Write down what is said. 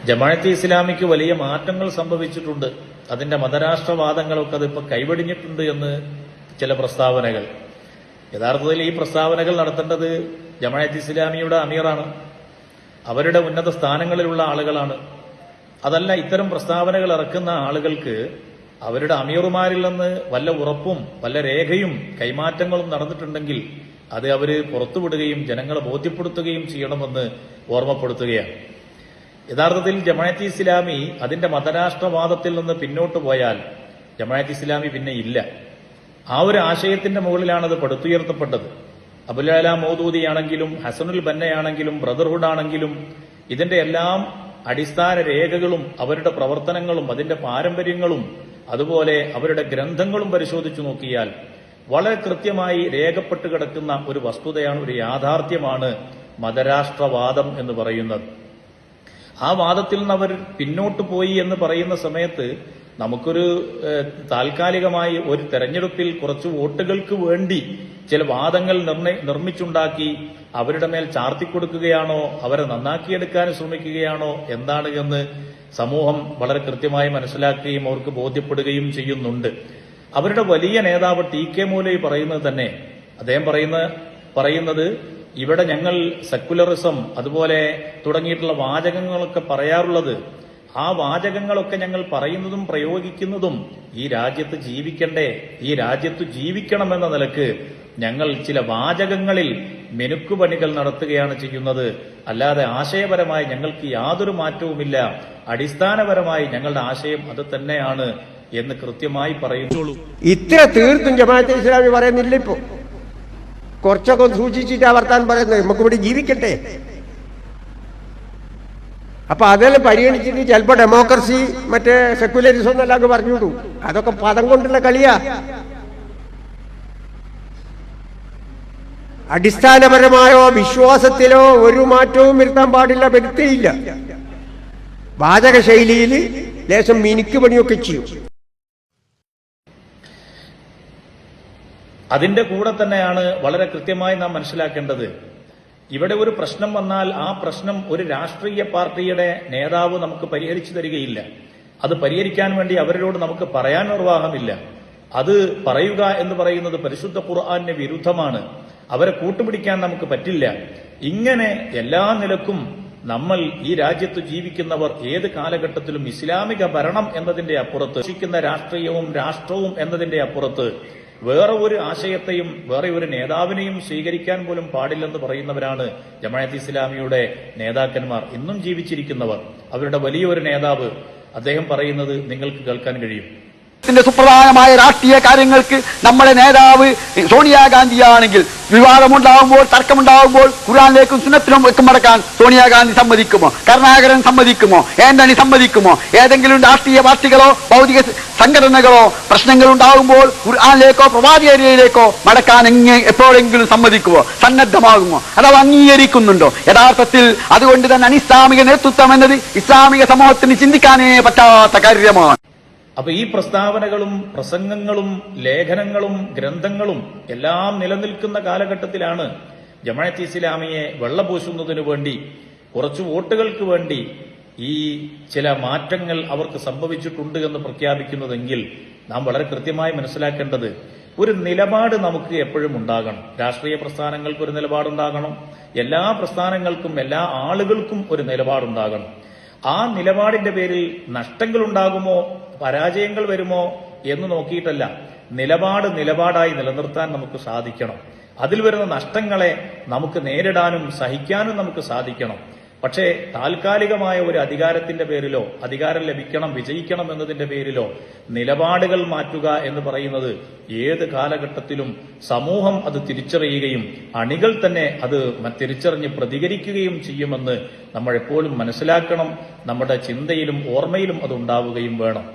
ജമാഅത്തെ ഇസ്ലാമിക്ക് വലിയ മാറ്റങ്ങൾ സംഭവിച്ചിട്ടുണ്ട്. അതിന്റെ മതരാഷ്ട്രവാദങ്ങളൊക്കെ അതിപ്പോ കൈവെടിഞ്ഞിട്ടുണ്ട് എന്ന് ചില പ്രസ്താവനകൾ. യഥാർത്ഥത്തിൽ ഈ പ്രസ്താവനകൾ നടത്തേണ്ടത് ജമാഅത്തെ ഇസ്ലാമിയുടെ അമീറാണ്, അവരുടെ ഉന്നത സ്ഥാനങ്ങളിലുള്ള ആളുകളാണ്. അതല്ല, ഇത്തരം പ്രസ്താവനകൾ ഇറക്കുന്ന ആളുകൾക്ക് അവരുടെ അമീറുമാരിൽ നിന്ന് വല്ല ഉറപ്പും വല്ല രേഖയും കൈമാറ്റങ്ങളും നടന്നിട്ടുണ്ടെങ്കിൽ അത് അവര് പുറത്തുവിടുകയും ജനങ്ങളെ ബോധ്യപ്പെടുത്തുകയും ചെയ്യണമെന്ന് ഓർമ്മപ്പെടുത്തുകയാണ്. യഥാർത്ഥത്തിൽ ജമാഅത്തെ ഇസ്ലാമി അതിന്റെ മതരാഷ്ട്രവാദത്തിൽ നിന്ന് പിന്നോട്ട് പോയാൽ ജമാഅത്തെ ഇസ്ലാമി പിന്നെ ഇല്ല. ആ ഒരു ആശയത്തിന്റെ മുകളിലാണ് അത് പടുത്തുയർത്തപ്പെട്ടത്. അബുൽ അല മൗദൂദി ആണെങ്കിലും ഹസനുൽ ബന്നയാണെങ്കിലും ബ്രദർഹുഡ് ആണെങ്കിലും ഇതിന്റെ എല്ലാം അടിസ്ഥാന രേഖകളും അവരുടെ പ്രവർത്തനങ്ങളും അതിന്റെ പാരമ്പര്യങ്ങളും അതുപോലെ അവരുടെ ഗ്രന്ഥങ്ങളും പരിശോധിച്ചു നോക്കിയാൽ വളരെ കൃത്യമായി രേഖപ്പെട്ട് കിടക്കുന്ന ഒരു വസ്തുതയാണ്, ഒരു യാഥാർത്ഥ്യമാണ് മതരാഷ്ട്രവാദം എന്ന് പറയുന്നത്. ആ വാദത്തിൽ നിന്ന് അവർ പിന്നോട്ട് പോയി എന്ന് പറയുന്ന സമയത്ത് നമുക്കൊരു താൽക്കാലികമായി ഒരു തെരഞ്ഞെടുപ്പിൽ കുറച്ച് വോട്ടുകൾക്ക് വേണ്ടി ചില വാദങ്ങൾ നിർമ്മിച്ചുണ്ടാക്കി അവരുടെ മേൽ ചാർത്തിക്കൊടുക്കുകയാണോ, അവരെ നന്നാക്കിയെടുക്കാൻ ശ്രമിക്കുകയാണോ എന്താണ് എന്ന് സമൂഹം വളരെ കൃത്യമായി മനസ്സിലാക്കുകയും അവർക്ക് ബോധ്യപ്പെടുകയും ചെയ്യുന്നുണ്ട്. അവരുടെ വലിയ നേതാവ് ടി കെ മൗലവി പറയുന്നത് തന്നെ, അദ്ദേഹം പറയുന്നത് ഇവിടെ ഞങ്ങൾ സെക്കുലറിസം അതുപോലെ തുടങ്ങിയിട്ടുള്ള വാചകങ്ങളൊക്കെ പറയാറുള്ളത്, ആ വാചകങ്ങളൊക്കെ ഞങ്ങൾ പറയുന്നതും പ്രയോഗിക്കുന്നതും ഈ രാജ്യത്ത് ജീവിക്കണ്ടേ, ഈ രാജ്യത്ത് ജീവിക്കണമെന്ന നിലക്ക് ഞങ്ങൾ ചില വാചകങ്ങളിൽ മെനുക്കുപണികൾ നടത്തുകയാണ് ചെയ്യുന്നത്, അല്ലാതെ ആശയപരമായി ഞങ്ങൾക്ക് യാതൊരു മാറ്റവുമില്ല, അടിസ്ഥാനപരമായി ഞങ്ങളുടെ ആശയം അത് തന്നെയാണ് എന്ന് കൃത്യമായി പറയുന്നു. ഇത്ര തീർത്തും ജമാഅത്തെ ഇസ്ലാമി പറയുന്നില്ല. ഇപ്പോ കുറച്ചൊക്കെ സൂക്ഷിച്ചിട്ട് വർത്താൻ പറയുന്നത്, നമുക്ക് ഇവിടെ ജീവിക്കട്ടെ. അപ്പൊ അതെല്ലാം പരിഗണിച്ചിട്ട് ചിലപ്പോ ഡെമോക്രസി മറ്റേ സെക്യുലറിസം എന്നെല്ലാം പറഞ്ഞുവിടും. അതൊക്കെ പദം കൊണ്ടുള്ള കളിയാ. അടിസ്ഥാനപരമായോ വിശ്വാസത്തിലോ ഒരു മാറ്റവും വരുത്താൻ പാടില്ല, വരുത്തിയില്ല. വാചക ശൈലിയിൽ ലേശം മിനുക്ക് പണിയൊക്കെ ചെയ്യും. അതിന്റെ കൂടെ തന്നെയാണ് വളരെ കൃത്യമായി നാം മനസ്സിലാക്കേണ്ടത്, ഇവിടെ ഒരു പ്രശ്നം വന്നാൽ ആ പ്രശ്നം ഒരു രാഷ്ട്രീയ പാർട്ടിയുടെ നേതാവ് നമുക്ക് പരിഹരിച്ചു തരികയില്ല. അത് പരിഹരിക്കാൻ വേണ്ടി അവരോട് നമുക്ക് പറയാൻ നിർവാഹമില്ല. അത് പറയുക എന്ന് പറയുന്നത് പരിശുദ്ധ ഖുർആന് വിരുദ്ധമാണ്. അവരെ കൂട്ടുപിടിക്കാൻ നമുക്ക് പറ്റില്ല. ഇങ്ങനെ എല്ലാ നിലക്കും നമ്മൾ ഈ രാജ്യത്ത് ജീവിക്കുന്നവർ ഏത് കാലഘട്ടത്തിലും ഇസ്ലാമിക ഭരണം എന്നതിന്റെ അപ്പുറത്ത്, രാഷ്ട്രീയവും രാഷ്ട്രവും എന്നതിന്റെ അപ്പുറത്ത് വേറെ ഒരു ആശയത്തെയും വേറെ ഒരു നേതാവിനെയും സ്വീകരിക്കാൻ പോലും പാടില്ലെന്ന് പറയുന്നവരാണ് ജമാഅത്തെ ഇസ്ലാമിയുടെ നേതാക്കന്മാർ, ഇന്നും ജീവിച്ചിരിക്കുന്നവർ. അവരുടെ വലിയൊരു നേതാവ് അദ്ദേഹം പറയുന്നത് നിങ്ങൾക്ക് കേൾക്കാൻ കഴിയും. സുപ്രധാനമായ രാഷ്ട്രീയ കാര്യങ്ങൾക്ക് നമ്മുടെ നേതാവ് സോണിയാഗാന്ധിയാണെങ്കിൽ വിവാദമുണ്ടാകുമ്പോൾ, തർക്കമുണ്ടാകുമ്പോൾ ഖുർആനിലേക്കും സുന്നത്തിലും മടക്കാൻ സോണിയാഗാന്ധി സമ്മതിക്കുമോ? കരുണാകരൻ സമ്മതിക്കുമോ? ആന്റണി സമ്മതിക്കുമോ? ഏതെങ്കിലും രാഷ്ട്രീയ പാർട്ടികളോ ഭൗതിക സംഘടനകളോ പ്രശ്നങ്ങൾ ഉണ്ടാകുമ്പോൾ ഖുർആനിലേക്കോ പ്രവാചകരിലേക്കോ മടക്കാൻ എപ്പോഴെങ്കിലും സമ്മതിക്കുമോ? സന്നദ്ധമാകുമോ? അഥവാ അംഗീകരിക്കുന്നുണ്ടോ? യഥാർത്ഥത്തിൽ അതുകൊണ്ട് തന്നെ അനിസ്ലാമിക നേതൃത്വം എന്നത് ഇസ്ലാമിക സമൂഹത്തിന് ചിന്തിക്കാനേ പറ്റാത്ത കാര്യമാണ്. അപ്പൊ ഈ പ്രസ്താവനകളും പ്രസംഗങ്ങളും ലേഖനങ്ങളും ഗ്രന്ഥങ്ങളും എല്ലാം നിലനിൽക്കുന്ന കാലഘട്ടത്തിലാണ് ജമാഅത്തെ ഇസ്ലാമിയെ വെള്ളപൂശുന്നതിനു വേണ്ടി, കുറച്ചു വോട്ടുകൾക്ക് വേണ്ടി ഈ ചില മാറ്റങ്ങൾ അവർക്ക് സംഭവിച്ചിട്ടുണ്ട് എന്ന് പ്രഖ്യാപിക്കുന്നതെങ്കിൽ നാം വളരെ കൃത്യമായി മനസ്സിലാക്കേണ്ടത്, ഒരു നിലപാട് നമുക്ക് എപ്പോഴും ഉണ്ടാകണം. രാഷ്ട്രീയ പ്രസ്ഥാനങ്ങൾക്ക് ഒരു നിലപാടുണ്ടാകണം, എല്ലാ പ്രസ്ഥാനങ്ങൾക്കും എല്ലാ ആളുകൾക്കും ഒരു നിലപാടുണ്ടാകണം. ആ നിലപാടിന്റെ പേരിൽ നഷ്ടങ്ങൾ ഉണ്ടാകുമോ പരാജയങ്ങൾ വരുമോ എന്ന് നോക്കിയിട്ടല്ല, നിലപാടായി നിലനിർത്താൻ നമുക്ക് സാധിക്കണം. അതിൽ വരുന്ന നഷ്ടങ്ങളെ നമുക്ക് നേരിടാനും സഹിക്കാനും നമുക്ക് സാധിക്കണം. പക്ഷേ താൽക്കാലികമായ ഒരു അധികാരത്തിന്റെ പേരിലോ അധികാരം ലഭിക്കണം വിജയിക്കണം എന്നതിന്റെ പേരിലോ നിലപാടുകൾ മാറ്റുക എന്ന് പറയുന്നത് ഏത് കാലഘട്ടത്തിലും സമൂഹം അത് തിരിച്ചറിയുകയും അണികൾ തന്നെ അത് തിരിച്ചറിഞ്ഞ് പ്രതികരിക്കുകയും ചെയ്യുമെന്ന് നമ്മൾ എപ്പോഴും മനസ്സിലാക്കണം. നമ്മുടെ ചിന്തയിലും ഓർമ്മയിലും അത് ഉണ്ടാവുകയും വേണം.